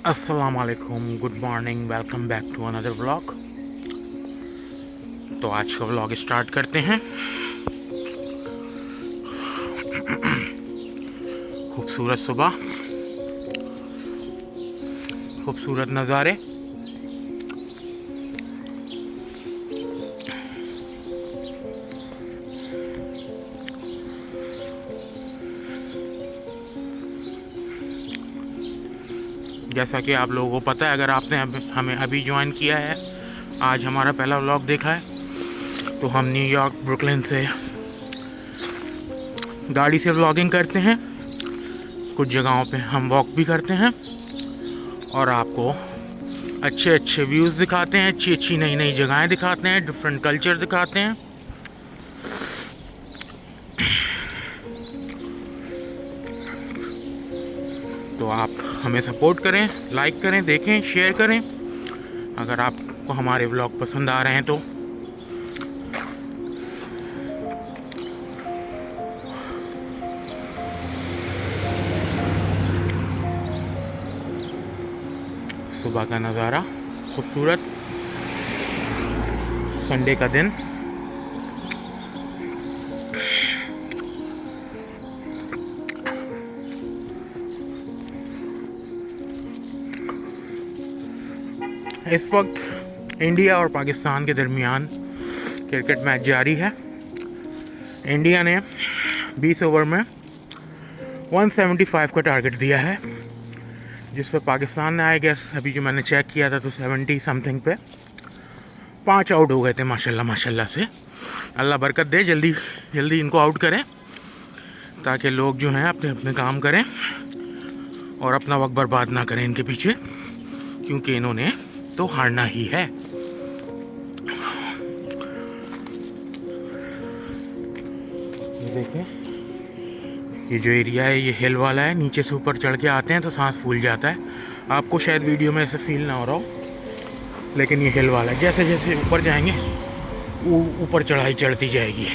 अस्सलाम वालेकुम, good morning, welcome back to another vlog. तो आज का व्लॉग स्टार्ट करते हैं। खूबसूरत सुबह, खूबसूरत नज़ारे। जैसा कि आप लोगों को पता है, अगर आपने हमें अभी ज्वाइन किया है, आज हमारा पहला व्लॉग देखा है, तो हम न्यूयॉर्क ब्रुकलिन से गाड़ी से व्लॉगिंग करते हैं। कुछ जगहों पे हम वॉक भी करते हैं और आपको अच्छे अच्छे व्यूज़ दिखाते हैं, अच्छी अच्छी नई नई जगहें दिखाते हैं, डिफरेंट कल्चर दिखाते हैं। तो आप हमें सपोर्ट करें, लाइक करें, देखें, शेयर करें। अगर आपको हमारे व्लॉग पसंद आ रहे हैं तो सुबह का नज़ारा खूबसूरत, संडे का दिन। इस वक्त इंडिया और पाकिस्तान के दरमियान क्रिकेट मैच जारी है। इंडिया ने 20 ओवर में 175 का टारगेट दिया है, जिस पर पाकिस्तान ने, आई गेस, अभी जो मैंने चेक किया था तो 70 समथिंग पे 5 आउट हो गए थे। माशाल्लाह से अल्लाह बरकत दे, जल्दी जल्दी इनको आउट करें ताकि लोग जो हैं अपने अपने काम करें और अपना वक्त बर्बाद ना करें इनके पीछे, क्योंकि इन्होंने तो हारना ही है। ये देखें, ये जो एरिया है ये हिल वाला है, नीचे से ऊपर चढ़ के आते हैं तो सांस फूल जाता है। आपको शायद वीडियो में ऐसे फील ना हो रहा हो, लेकिन ये हिल वाला है। जैसे जैसे ऊपर जाएंगे ऊपर चढ़ाई चढ़ती जाएगी।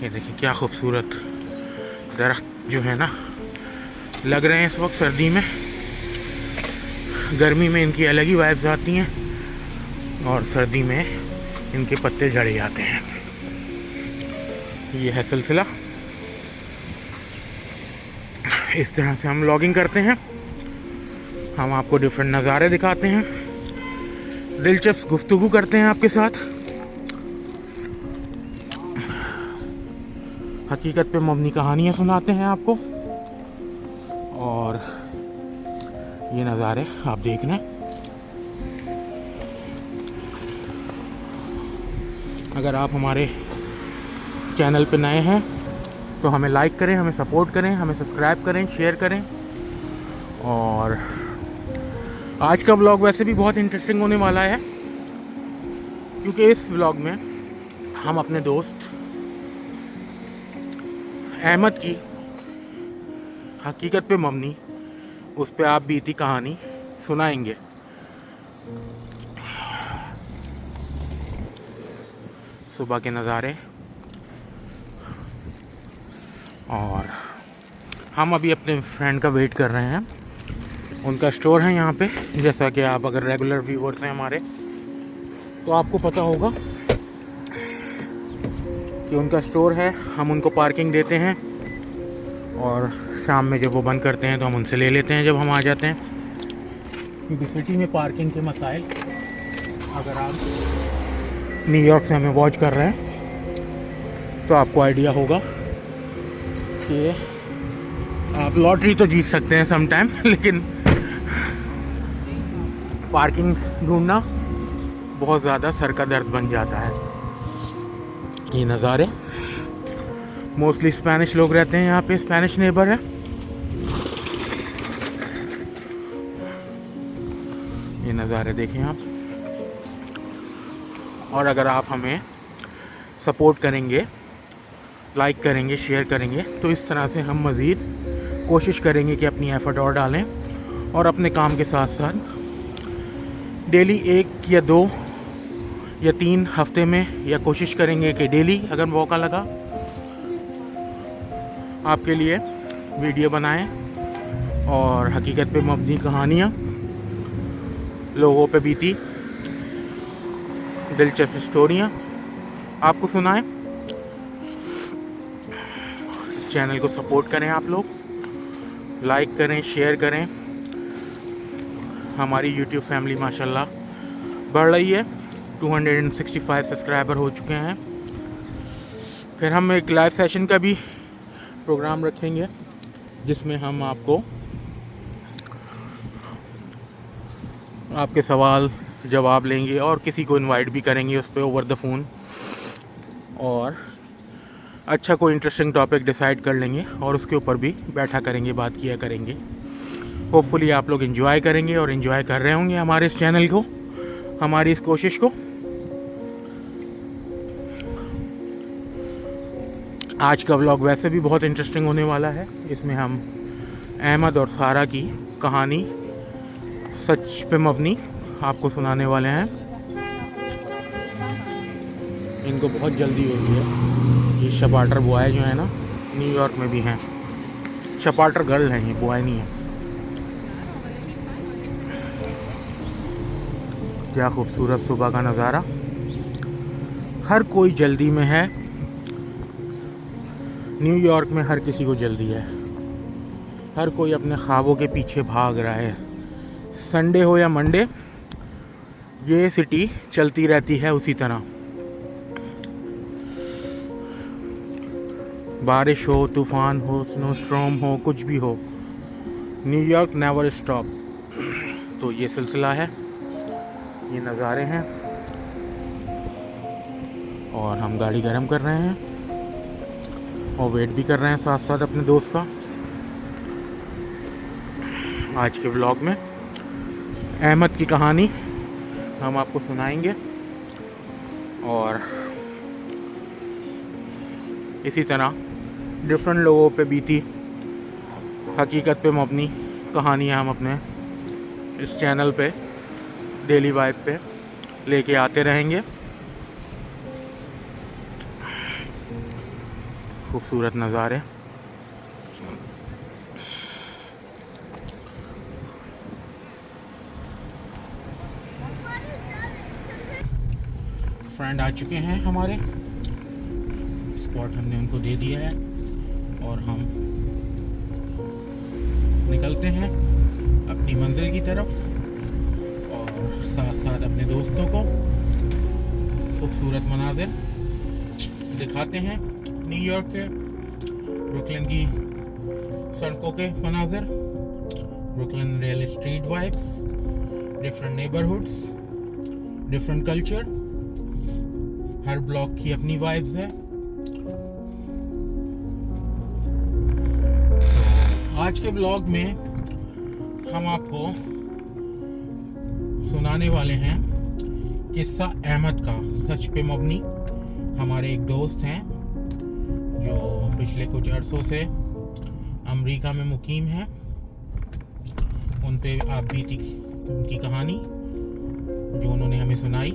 ये देखिए क्या खूबसूरत दरख्त जो है ना लग रहे हैं इस वक्त। सर्दी में, गर्मी में इनकी अलग ही वाइब्स आती हैं और सर्दी में इनके पत्ते झड़ जाते हैं। ये है सिलसिला। इस तरह से हम व्लॉगिंग करते हैं, हम आपको डिफरेंट नज़ारे दिखाते हैं, दिलचस्प गुफ्तगू करते हैं आपके साथ, हकीकत पे मबनी कहानियाँ सुनाते हैं आपको। और ये नज़ारे आप देख लें। अगर आप हमारे चैनल पे नए हैं तो हमें लाइक करें, हमें सपोर्ट करें, हमें सब्सक्राइब करें, शेयर करें। और आज का व्लॉग वैसे भी बहुत इंटरेस्टिंग होने वाला है, क्योंकि इस व्लॉग में हम अपने दोस्त अहमद की हकीकत पे मबनी, उस पे आप बीती कहानी सुनाएंगे। सुबह के नज़ारे। और हम अभी अपने फ्रेंड का वेट कर रहे हैं। उनका स्टोर है यहाँ पे। जैसा कि आप अगर रेगुलर व्यूअर्स हैं हमारे तो आपको पता होगा कि उनका स्टोर है। हम उनको पार्किंग देते हैं और शाम में जब वो बंद करते हैं तो हम उनसे ले लेते हैं जब हम आ जाते हैं, क्योंकि सिटी में पार्किंग के मसाइल, अगर आप न्यूयॉर्क से हमें वॉच कर रहे हैं तो आपको आइडिया होगा कि आप लॉटरी तो जीत सकते हैं सम टाइम, लेकिन पार्किंग ढूंढना बहुत ज़्यादा सर का दर्द बन जाता है। ये नज़ारे, मोस्टली स्पेनिश लोग रहते हैं यहाँ पे, स्पेनिश नेबर है। ये नज़ारे देखें आप। और अगर आप हमें सपोर्ट करेंगे, लाइक करेंगे, शेयर करेंगे, तो इस तरह से हम मज़ीद कोशिश करेंगे कि अपनी एफ़र्ट और डालें और अपने काम के साथ साथ डेली 1 या 2 या 3 हफ्ते में, या कोशिश करेंगे कि डेली अगर मौका लगा आपके लिए वीडियो बनाएं और हकीकत पे मबनी कहानियाँ, लोगों पे बीती दिलचस्प स्टोरियाँ आपको सुनाएं। चैनल को सपोर्ट करें, आप लोग लाइक करें, शेयर करें। हमारी यूट्यूब फैमिली माशाल्लाह बढ़ रही है, 265 सब्सक्राइबर हो चुके हैं। फिर हम एक लाइव सेशन का भी प्रोग्राम रखेंगे जिसमें हम आपके सवाल जवाब लेंगे और किसी को इनवाइट भी करेंगे उस पर ओवर द फ़ोन, और अच्छा कोई इंटरेस्टिंग टॉपिक डिसाइड कर लेंगे और उसके ऊपर भी बैठा करेंगे, बात किया करेंगे। होपफुली आप लोग एंजॉय करेंगे और एंजॉय कर रहे होंगे हमारे इस चैनल को, हमारी इस कोशिश को। आज का व्लॉग वैसे भी बहुत इंटरेस्टिंग होने वाला है। इसमें हम अहमद और सारा की कहानी सच पे मबनी आपको सुनाने वाले हैं। इनको बहुत जल्दी हो रही है। ये शपाटर बॉय जो है ना, न्यूयॉर्क में भी हैं। शपाटर गर्ल हैं, ये बॉय नहीं है। क्या खूबसूरत सुबह का नज़ारा। हर कोई जल्दी में है। न्यूयॉर्क में हर किसी को जल्दी है। हर कोई अपने ख्वाबों के पीछे भाग रहा है। संडे हो या मंडे, ये सिटी चलती रहती है उसी तरह। बारिश हो, तूफ़ान हो, स्नोस्टॉर्म हो, कुछ भी हो, न्यूयॉर्क नेवर स्टॉप। तो ये सिलसिला है, ये नज़ारे हैं और हम गाड़ी गर्म कर रहे हैं और वेट भी कर रहे हैं साथ साथ अपने दोस्त का। आज के व्लॉग में अहमद की कहानी हम आपको सुनाएंगे और इसी तरह डिफरेंट लोगों पे बीती हकीकत पे मबनी कहानियाँ हम अपने इस चैनल पे डेली वाइब पे लेके आते रहेंगे। खूबसूरत नज़ारे। फ्रेंड आ चुके हैं हमारे, स्पॉट हमने उनको दे दिया है और हम निकलते हैं अपनी मंजिल की तरफ और साथ साथ अपने दोस्तों को खूबसूरत मनाज़िर दिखाते हैं। न्यूयॉर्क के ब्रुकलिन की सड़कों के मनाज़िर, Brooklyn real street vibes, different neighbourhoods, different culture. हर ब्लॉक की अपनी वाइब्स है। आज के ब्लॉग में हम आपको सुनाने वाले हैं किस्सा अहमद का, सच पे मबनी। हमारे एक दोस्त हैं जो पिछले कुछ अरसों से अमेरिका में मुकीम हैं। उन पे आप बीती उनकी कहानी जो उन्होंने हमें सुनाई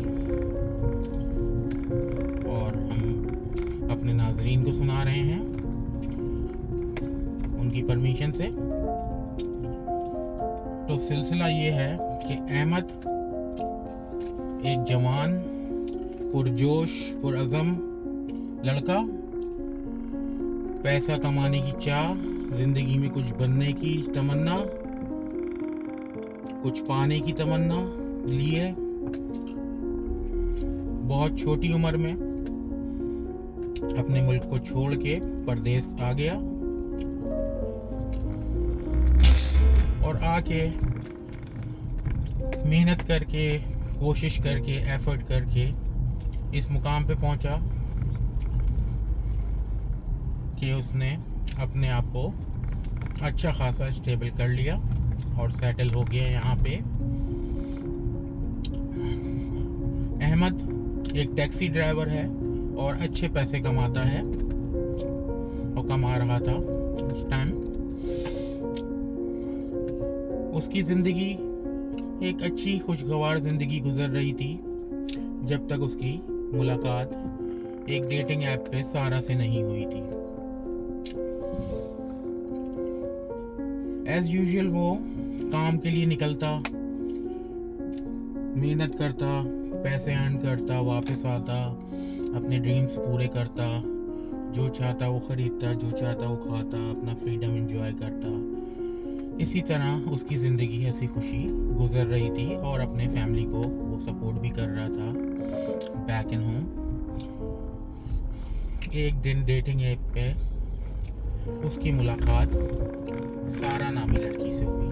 और हम अपने नाजरीन को सुना रहे हैं उनकी परमिशन से। तो सिलसिला ये है कि अहमद एक जवान, पुरजोश, पुरअज़म लड़का, पैसा कमाने की चाह, जिंदगी में कुछ बनने की तमन्ना, कुछ पाने की तमन्ना लिए बहुत छोटी उम्र में अपने मुल्क को छोड़ के परदेश आ गया और आके मेहनत करके, कोशिश करके, एफर्ट करके इस मुकाम पे पहुंचा कि उसने अपने आप को अच्छा खासा स्टेबल कर लिया और सेटल हो गया यहाँ पे। अहमद एक टैक्सी ड्राइवर है और अच्छे पैसे कमाता है और कमा रहा था उस टाइम। उसकी ज़िंदगी एक अच्छी खुशगवार ज़िंदगी गुजर रही थी जब तक उसकी मुलाकात एक डेटिंग ऐप पे सारा से नहीं हुई थी। एज यूजुअल वो काम के लिए निकलता, मेहनत करता, पैसे अर्न करता, वापस आता, अपने ड्रीम्स पूरे करता, जो चाहता वो ख़रीदता, जो चाहता वो खाता, अपना फ्रीडम एंजॉय करता। इसी तरह उसकी ज़िंदगी हंसी खुशी गुजर रही थी और अपने फैमिली को वो सपोर्ट भी कर रहा था बैक इन होम। एक दिन डेटिंग ऐप पे उसकी मुलाकात सारा नामी लड़की से हुई।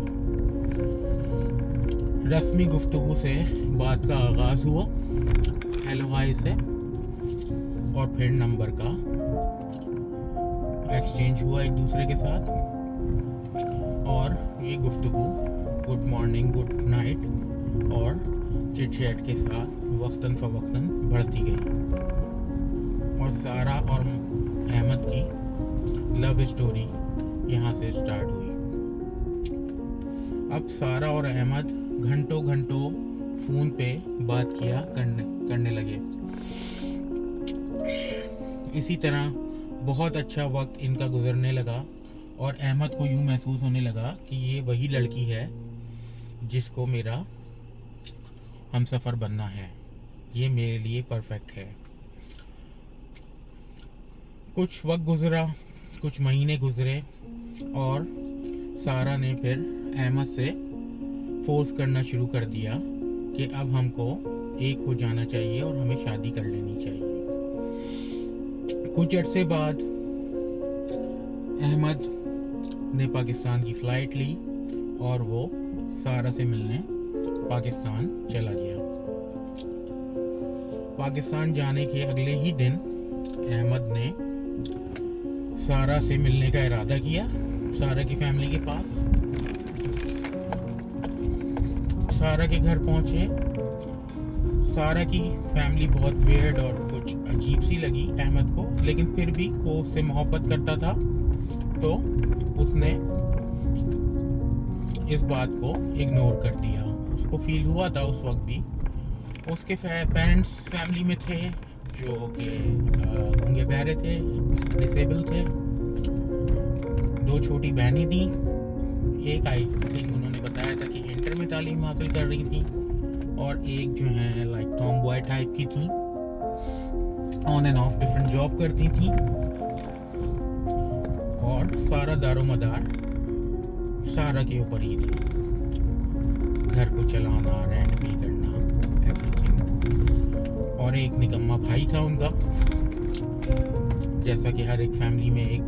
रस्मी गुफ्तगू से बात का आगाज़ हुआ, हेलो हाय से, और फिर नंबर का एक्सचेंज हुआ एक दूसरे के साथ, और ये गुफ्तगू गुड मॉर्निंग, गुड नाइट और चिट चैट के साथ वक्तन फ़वक्तन बढ़ती गई। और सारा और अहमद की लव स्टोरी यहाँ से स्टार्ट हुई। अब सारा और अहमद घंटों घंटों फ़ोन पे बात किया करने लगे। इसी तरह बहुत अच्छा वक्त इनका गुजरने लगा और अहमद को यूँ महसूस होने लगा कि ये वही लड़की है जिसको मेरा हमसफ़र बनना है, ये मेरे लिए परफेक्ट है। कुछ वक्त गुजरा, कुछ महीने गुजरे और सारा ने फिर अहमद से फोर्स करना शुरू कर दिया कि अब हमको एक हो जाना चाहिए और हमें शादी कर लेनी चाहिए। कुछ अर्से बाद अहमद ने पाकिस्तान की फ़्लाइट ली और वो सारा से मिलने पाकिस्तान चला गया। पाकिस्तान जाने के अगले ही दिन अहमद ने सारा से मिलने का इरादा किया, सारा की फैमिली के पास। सारा के घर पहुंचे। सारा की फैमिली बहुत वियर्ड और कुछ अजीब सी लगी अहमद को, लेकिन फिर भी वो उससे मोहब्बत करता था तो उसने इस बात को इग्नोर कर दिया। उसको फील हुआ था उस वक्त भी। उसके पेरेंट्स फैमिली में थे जो कि गूंगे बहरे थे, डिसेबल थे। 2 छोटी बहनें थी, एक आई थिंक उन्होंने बताया था कि इंटर में तालीम हासिल कर रही थी, और एक जो है लाइक टॉम बॉय टाइप की थी, on end of different job करती थी। और सारा दारोमदार सारा के ऊपर ही थी, घर को चलाना, रेंट पे करना, एवरीथिंग। और एक निकम्मा भाई था उनका, जैसा कि हर एक फैमिली में एक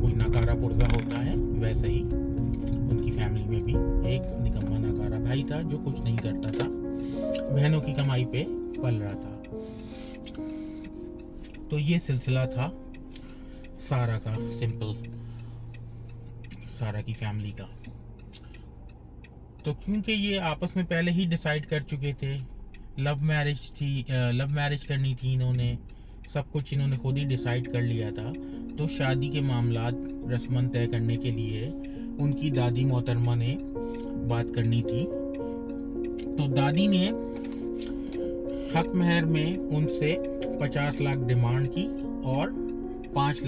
कोई नाकारा पुर्जा होता है, वैसे ही उनकी फैमिली में भी एक निकम्मा नाकारा भाई था जो कुछ नहीं करता था, बहनों की कमाई पे पल रहा था। तो ये सिलसिला था सारा का, सिंपल सारा की फैमिली का। तो क्योंकि ये आपस में पहले ही डिसाइड कर चुके थे, लव मैरिज करनी थी इन्होंने, सब कुछ इन्होंने खुद ही डिसाइड कर लिया था। तो शादी के मामलात रस्मन तय करने के लिए उनकी दादी मोहतरमा ने बात करनी थी। तो दादी ने हक महर में उनसे 50 लाख डिमांड की और 5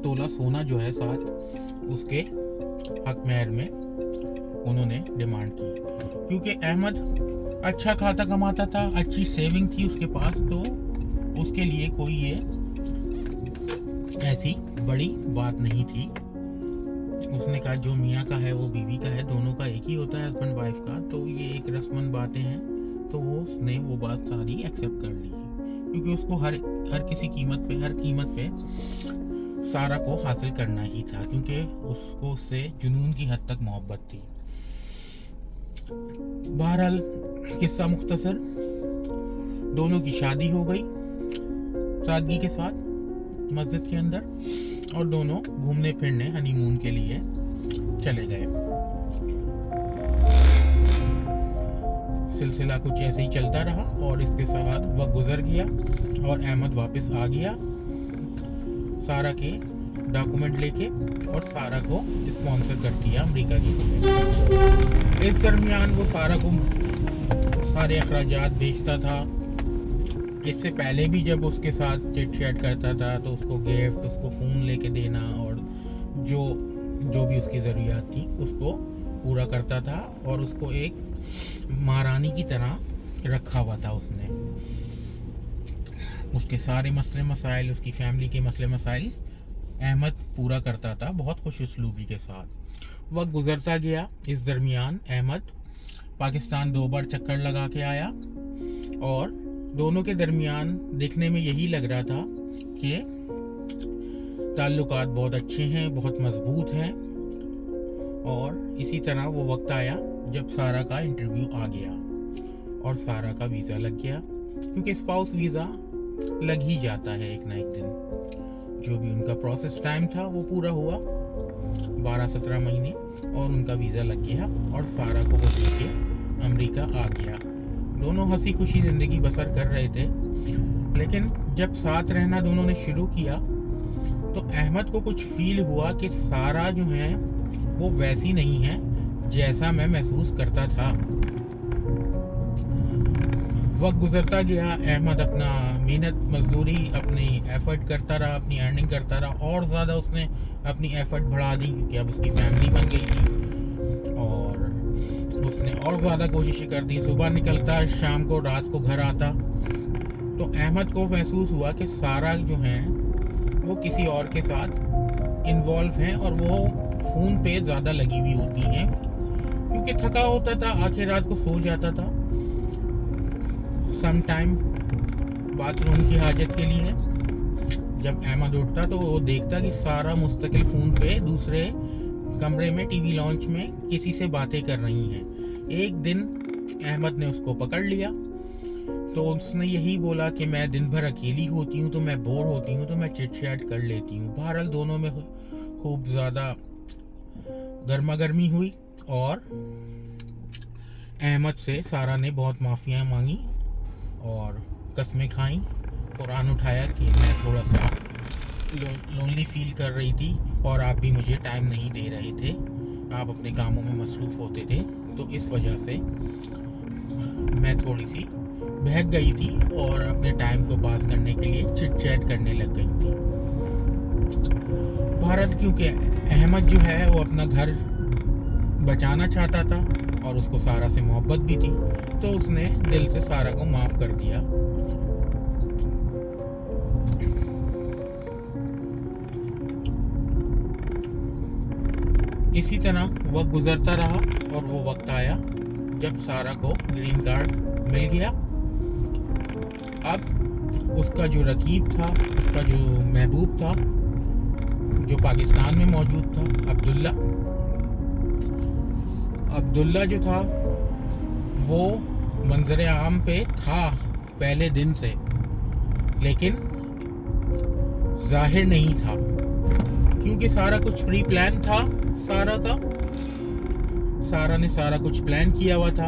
तोला सोना जो है साथ उसके हक महर में उन्होंने डिमांड की। क्योंकि अहमद अच्छा खाता कमाता था, अच्छी सेविंग थी उसके पास, तो उसके लिए कोई ये ऐसी बड़ी बात नहीं थी। उसने कहा जो मियाँ का है वो बीवी का है, दोनों का एक ही होता है, हस्बैंड वाइफ का। तो ये एक रस्मन बातें हैं, तो उसने वो बात सारी एक्सेप्ट कर ली, क्योंकि उसको हर कीमत पे सारा को हासिल करना ही था, क्योंकि उसको उससे जुनून की हद तक मोहब्बत थी। बहरहाल किस्सा मुख्तसर, दोनों की शादी हो गई सादगी के साथ मस्जिद के अंदर, और दोनों घूमने फिरने हनीमून के लिए चले गए। सिलसिला कुछ ऐसे ही चलता रहा और इसके साथ वक्त गुजर गया और अहमद वापस आ गया सारा के डॉक्यूमेंट लेके, और सारा को स्पॉन्सर कर दिया अमेरिका के लिए। इस दरमियान वो सारा को सारे अखराजात बेचता था। इससे पहले भी जब उसके साथ चिट चैट करता था तो उसको गिफ्ट, उसको फ़ोन लेके देना, और जो जो भी उसकी ज़रूरियात थी उसको पूरा करता था, और उसको एक महारानी की तरह रखा हुआ था उसने। उसके सारे मसले मसाइल, उसकी फैमिली के मसले मसाइल अहमद पूरा करता था बहुत खुश उसलूबी के साथ। वक्त गुजरता गया। इस दरमियान अहमद पाकिस्तान 2 बार चक्कर लगा के आया, और दोनों के दरमियान देखने में यही लग रहा था कि ताल्लुकात बहुत अच्छे हैं, बहुत मजबूत हैं। और इसी तरह वो वक्त आया जब सारा का इंटरव्यू आ गया और सारा का वीज़ा लग गया, क्योंकि स्पाउस वीज़ा लग ही जाता है एक ना एक दिन। जो भी उनका प्रोसेस टाइम था वो पूरा हुआ, 12-17 महीने, और उनका वीज़ा लग गया और सारा को वो लेके अमेरिका आ गया। दोनों हंसी खुशी ज़िंदगी बसर कर रहे थे। लेकिन जब साथ रहना दोनों ने शुरू किया तो अहमद को कुछ फील हुआ कि सारा जो है वो वैसी नहीं है जैसा मैं महसूस करता था। वक्त गुजरता गया। अहमद अपना मेहनत मजदूरी, अपनी एफर्ट करता रहा, अपनी अर्निंग करता रहा, और ज़्यादा उसने अपनी एफर्ट बढ़ा दी क्योंकि अब उसकी फैमिली बन गई थी, और उसने और ज़्यादा कोशिशें कर दी। सुबह निकलता, शाम को रात को घर आता। तो अहमद को महसूस हुआ कि सारा जो है वो किसी और के साथ इन्वॉल्व हैं, और वो फ़ोन पे ज़्यादा लगी हुई होती हैं, क्योंकि थका होता था, आखिर रात को सो जाता था सम टाइम बाथरूम की हाजत के लिए। जब अहमद उठता तो वो देखता कि सारा मुस्तकिल फ़ोन पे दूसरे कमरे में टीवी लॉन्च में किसी से बातें कर रही हैं। एक दिन अहमद ने उसको पकड़ लिया, तो उसने यही बोला कि मैं दिन भर अकेली होती हूँ तो मैं बोर होती हूँ तो मैं चिट चैट कर लेती हूँ। बहरहाल दोनों में खूब ज़्यादा गर्मा गर्मी हुई, और अहमद से सारा ने बहुत माफ़ियाँ मांगी और कस्में खाई। कुरान उठाया कि मैं थोड़ा सा लोनली फील कर रही थी और आप भी मुझे टाइम नहीं दे रहे थे, आप अपने कामों में मसरूफ़ होते थे, तो इस वजह से मैं थोड़ी सी बहक गई थी और अपने टाइम को पास करने के लिए चिट चैट करने लग गई थी। भारत, क्योंकि अहमद जो है वो अपना घर बचाना चाहता था और उसको सारा से मोहब्बत भी थी, तो उसने दिल से सारा को माफ़ कर दिया। इसी तरह वक्त गुजरता रहा, और वो वक्त आया जब सारा को ग्रीन कार्ड मिल गया। अब उसका जो रकीब था, उसका जो महबूब था, जो पाकिस्तान में मौजूद था, अब्दुल्ला जो था वो मंजर आम पे था पहले दिन से, लेकिन जाहिर नहीं था, क्योंकि सारा कुछ प्री प्लान था। सारा ने सारा कुछ प्लान किया हुआ था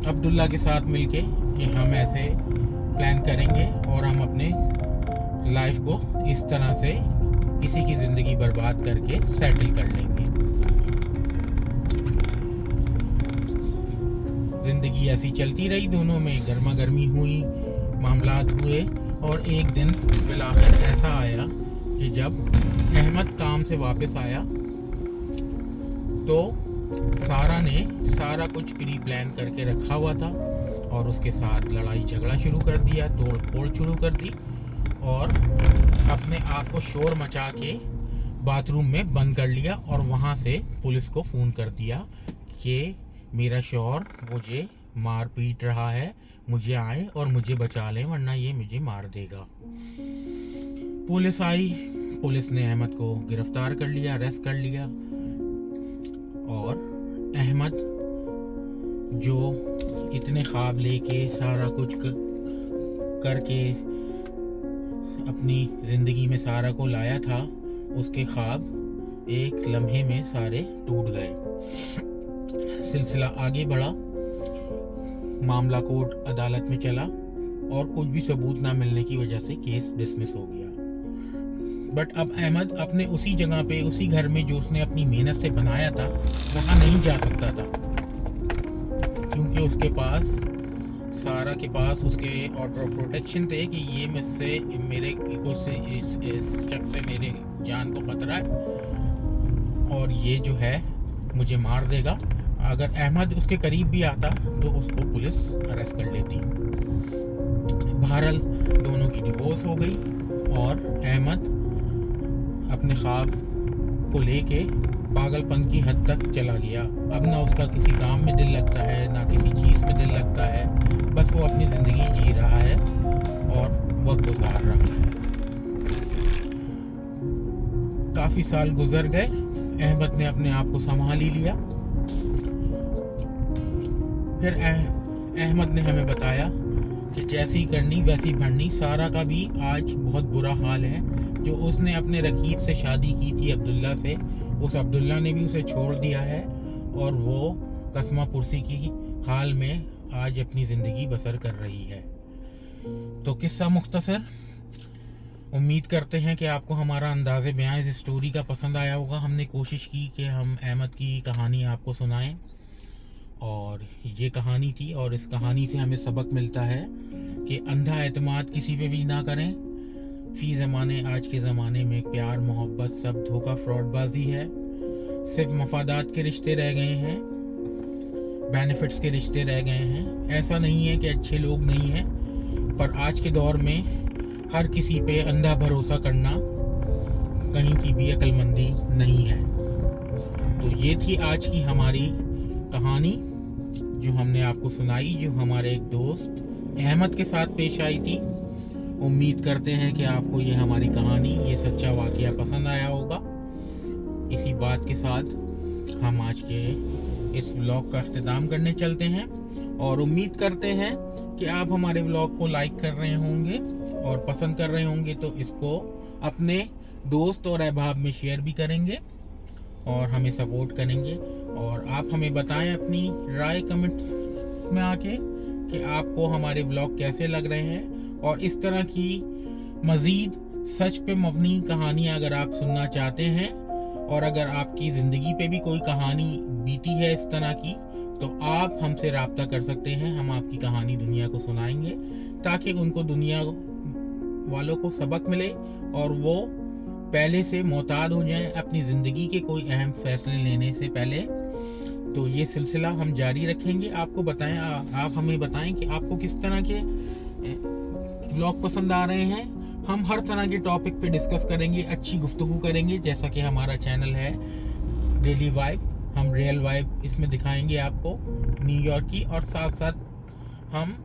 अब्दुल्ला के साथ मिलके कि हम ऐसे प्लान करेंगे और हम अपने लाइफ को इस तरह से किसी की ज़िंदगी बर्बाद करके सेटल कर लेंगे। ज़िंदगी ऐसी चलती रही, दोनों में गर्मा गर्मी हुई, मामलात हुए, और एक दिन बिलाखिर ऐसा आया कि जब अहमद काम से वापस आया तो सारा ने सारा कुछ प्री प्लान करके रखा हुआ था और उसके साथ लड़ाई झगड़ा शुरू कर दिया, तोड़ फोड़ शुरू कर दी, और अपने आप को शोर मचा के बाथरूम में बंद कर लिया, और वहाँ से पुलिस को फ़ोन कर दिया कि मेरा शौहर मुझे मार पीट रहा है, मुझे आए और मुझे बचा लें वरना ये मुझे मार देगा। पुलिस आई, पुलिस ने अहमद को गिरफ्तार कर लिया, अरेस्ट कर लिया, और अहमद जो इतने ख्वाब लेके सारा कुछ करके अपनी ज़िंदगी में सारा को लाया था, उसके ख्वाब एक लम्हे में सारे टूट गए। सिलसिला आगे बढ़ा, मामला कोर्ट अदालत में चला, और कुछ भी सबूत ना मिलने की वजह से केस डिसमिस हो गया। बट अब अहमद अपने उसी जगह पे, उसी घर में जो उसने अपनी मेहनत से बनाया था, वहाँ नहीं जा सकता था, क्योंकि उसके पास, सारा के पास उसके ऑर्डर ऑफ प्रोटेक्शन थे कि ये मुझसे, मेरे को से, इस शख्स से मेरे जान को खतरा है, और ये जो है मुझे मार देगा। अगर अहमद उसके करीब भी आता तो उसको पुलिस अरेस्ट कर लेती। बहरहाल दोनों की डिवोर्स हो गई और अहमद अपने ख्वाब को लेके पागलपन की हद तक चला गया। अब ना उसका किसी काम में दिल लगता है, ना किसी चीज़ में दिल लगता है, बस वो अपनी ज़िंदगी जी रहा है और वक्त गुजार रहा है। काफ़ी साल गुजर गए, अहमद ने अपने आप को संभाल ही लिया। फिर अहमद ने हमें बताया कि जैसी करनी वैसी भरनी। सारा का भी आज बहुत बुरा हाल है। जो उसने अपने रकीब से शादी की थी, अब्दुल्ला से, उस अब्दुल्ला ने भी उसे छोड़ दिया है और वो कसमा पुरसी की हाल में आज अपनी ज़िंदगी बसर कर रही है। तो किस्सा मुख्तसर। उम्मीद करते हैं कि आपको हमारा अंदाज़े बयां इस स्टोरी का पसंद आया होगा। हमने कोशिश की कि हम अहमद की कहानी आपको सुनाएं और ये कहानी थी, और इस कहानी से हमें सबक मिलता है कि अंधा एतमाद किसी पे भी ना करें। फ़ी ज़माने आज के ज़माने में प्यार मोहब्बत सब धोखा फ्रॉडबाजी है। सिर्फ मफादात के रिश्ते रह गए हैं, बेनिफिट्स के रिश्ते रह गए हैं। ऐसा नहीं है कि अच्छे लोग नहीं हैं, पर आज के दौर में हर किसी पे अंधा भरोसा करना कहीं की भी अक्लमंदी नहीं है। तो ये थी आज की हमारी कहानी जो हमने आपको सुनाई, जो हमारे एक दोस्त अहमद के साथ पेश आई थी। उम्मीद करते हैं कि आपको ये हमारी कहानी, ये सच्चा वाक़या पसंद आया होगा। इसी बात के साथ हम आज के इस व्लॉग का अख्तिताम करने चलते हैं और उम्मीद करते हैं कि आप हमारे व्लॉग को लाइक कर रहे होंगे और पसंद कर रहे होंगे, तो इसको अपने दोस्त और अहबाब में शेयर भी करेंगे और हमें सपोर्ट करेंगे। और आप हमें बताएं अपनी राय कमेंट में आके कि आपको हमारे व्लॉग कैसे लग रहे हैं, और इस तरह की मज़ीद सच पे मबनी कहानियाँ अगर आप सुनना चाहते हैं, और अगर आपकी ज़िंदगी पे भी कोई कहानी बीती है इस तरह की, तो आप हमसे रब्ता कर सकते हैं। हम आपकी कहानी दुनिया को सुनाएंगे ताकि उनको, दुनिया वालों को सबक मिले और वो पहले से मोहताद हो जाएं अपनी ज़िंदगी के कोई अहम फैसले लेने से पहले। तो ये सिलसिला हम जारी रखेंगे। आपको बताएं, आप हमें बताएं कि आपको किस तरह के व्लॉग पसंद आ रहे हैं। हम हर तरह के टॉपिक पे डिस्कस करेंगे, अच्छी गुफ्तगू करेंगे, जैसा कि हमारा चैनल है डेली वाइब। हम रियल वाइब इसमें दिखाएंगे आपको न्यूयॉर्क की, और साथ साथ हम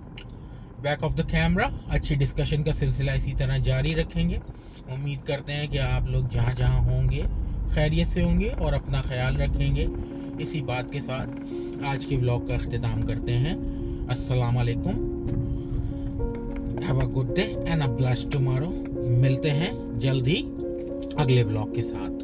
बैक ऑफ द कैमरा अच्छी डिस्कशन का सिलसिला इसी तरह जारी रखेंगे। उम्मीद करते हैं कि आप लोग जहाँ जहाँ होंगे खैरियत से होंगे और अपना ख्याल रखेंगे। इसी बात के साथ आज के व्लॉग का अख्तिताम करते हैं। अस्सलाम वालेकुम, have a good day and a blessed tomorrow. मिलते हैं जल्द ही अगले व्लॉग के साथ।